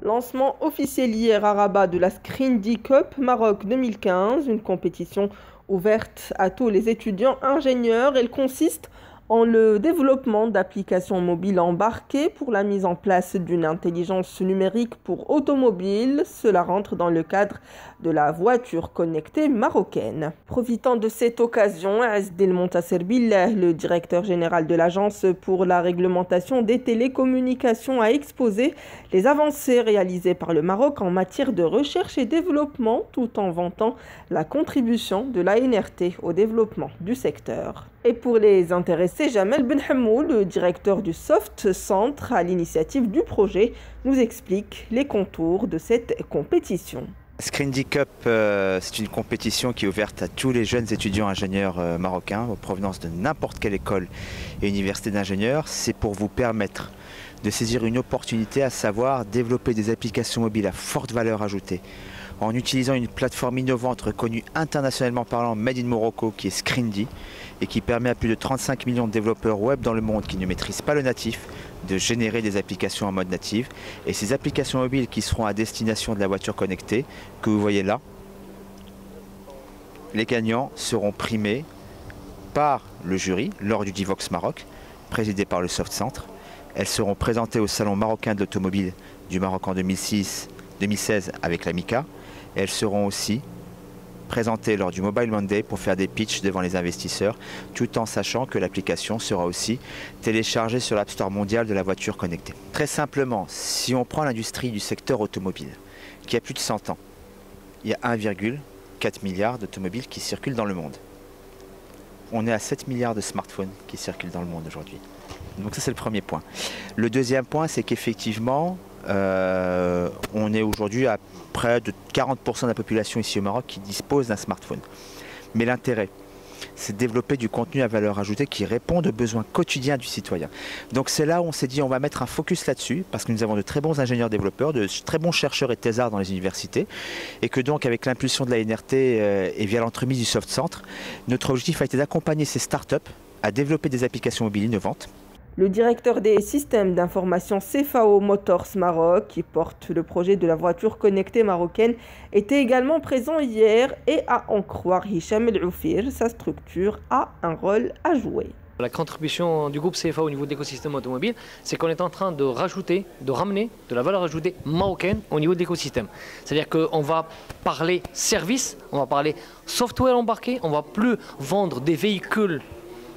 Lancement officiel hier à Rabat de la Skrindi Cup Maroc 2015, une compétition ouverte à tous les étudiants ingénieurs. Elle consiste en le développement d'applications mobiles embarquées pour la mise en place d'une intelligence numérique pour automobiles. Cela rentre dans le cadre de la voiture connectée marocaine. Profitant de cette occasion, Azdel Montasser Billah, le directeur général de l'Agence pour la réglementation des télécommunications, a exposé les avancées réalisées par le Maroc en matière de recherche et développement, tout en vantant la contribution de l'ANRT au développement du secteur. Et pour les intéressés, Jamel Benhamou, le directeur du Soft Centre à l'initiative du projet, nous explique les contours de cette compétition. Skrindi Cup, c'est une compétition qui est ouverte à tous les jeunes étudiants ingénieurs marocains en provenance de n'importe quelle école et université d'ingénieurs. C'est pour vous permettre de saisir une opportunité, à savoir développer des applications mobiles à forte valeur ajoutée en utilisant une plateforme innovante reconnue internationalement parlant Made in Morocco qui est Skrindi et qui permet à plus de 35 millions de développeurs web dans le monde qui ne maîtrisent pas le natif de générer des applications en mode native. Et ces applications mobiles qui seront à destination de la voiture connectée que vous voyez là, les gagnants seront primés par le jury lors du Divox Maroc, présidé par le Soft Centre. Elles seront présentées au Salon marocain de l'automobile du Maroc en 2016 avec l'AMICA. Elles seront aussi présentées lors du Mobile Monday pour faire des pitchs devant les investisseurs, tout en sachant que l'application sera aussi téléchargée sur l'App Store mondial de la voiture connectée. Très simplement, si on prend l'industrie du secteur automobile, qui a plus de 100 ans, il y a 1,4 milliard d'automobiles qui circulent dans le monde. On est à 7 milliards de smartphones qui circulent dans le monde aujourd'hui. Donc ça, c'est le premier point. Le deuxième point, c'est qu'effectivement, on est aujourd'hui à près de 40% de la population ici au Maroc qui dispose d'un smartphone. Mais l'intérêt, c'est de développer du contenu à valeur ajoutée qui répond aux besoins quotidiens du citoyen. Donc c'est là où on s'est dit on va mettre un focus là-dessus parce que nous avons de très bons ingénieurs développeurs, de très bons chercheurs et thésards dans les universités et que donc avec l'impulsion de la NRT et via l'entremise du Soft Centre, notre objectif a été d'accompagner ces startups à développer des applications mobiles innovantes. Le directeur des systèmes d'information CFAO Motors Maroc, qui porte le projet de la voiture connectée marocaine, était également présent hier et à en croire Hicham El Oufir, sa structure a un rôle à jouer. La contribution du groupe CFAO au niveau de l'écosystème automobile, c'est qu'on est en train de rajouter, de ramener de la valeur ajoutée marocaine au niveau de l'écosystème. C'est-à-dire qu'on va parler service, on va parler software embarqué, on ne va plus vendre des véhicules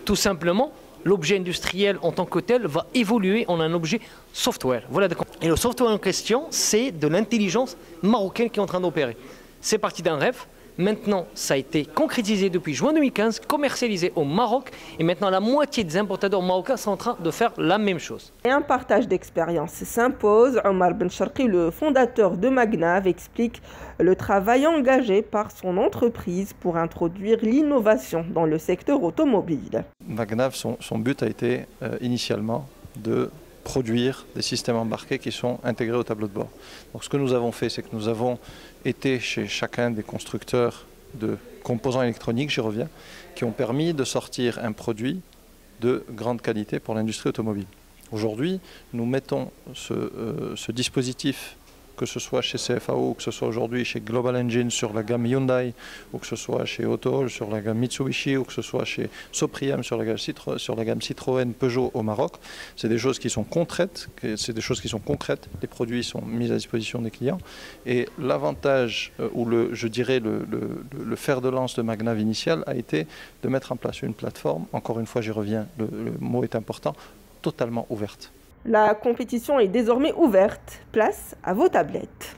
tout simplement. L'objet industriel en tant que tel va évoluer en un objet software. Voilà. Et le software en question, c'est de l'intelligence marocaine qui est en train d'opérer. C'est parti d'un rêve. Maintenant, ça a été concrétisé depuis juin 2015, commercialisé au Maroc. Et maintenant, la moitié des importateurs marocains sont en train de faire la même chose. Et un partage d'expérience s'impose. Omar Ben Sharqi, le fondateur de Magnav, explique le travail engagé par son entreprise pour introduire l'innovation dans le secteur automobile. Magnav, son but a été initialement de produire des systèmes embarqués qui sont intégrés au tableau de bord. Donc ce que nous avons fait, c'est que nous avons été chez chacun des constructeurs de composants électroniques, j'y reviens, qui ont permis de sortir un produit de grande qualité pour l'industrie automobile. Aujourd'hui, nous mettons ce dispositif, que ce soit chez CFAO, que ce soit aujourd'hui chez Global Engine sur la gamme Hyundai, ou que ce soit chez Auto sur la gamme Mitsubishi, ou que ce soit chez Sopriam sur la gamme Citroën, Peugeot au Maroc. C'est des choses qui sont concrètes, les produits sont mis à disposition des clients. Et l'avantage, ou je dirais le fer de lance de Magnav initial a été de mettre en place une plateforme, encore une fois j'y reviens, le mot est important, totalement ouverte. La compétition est désormais ouverte. Place à vos tablettes.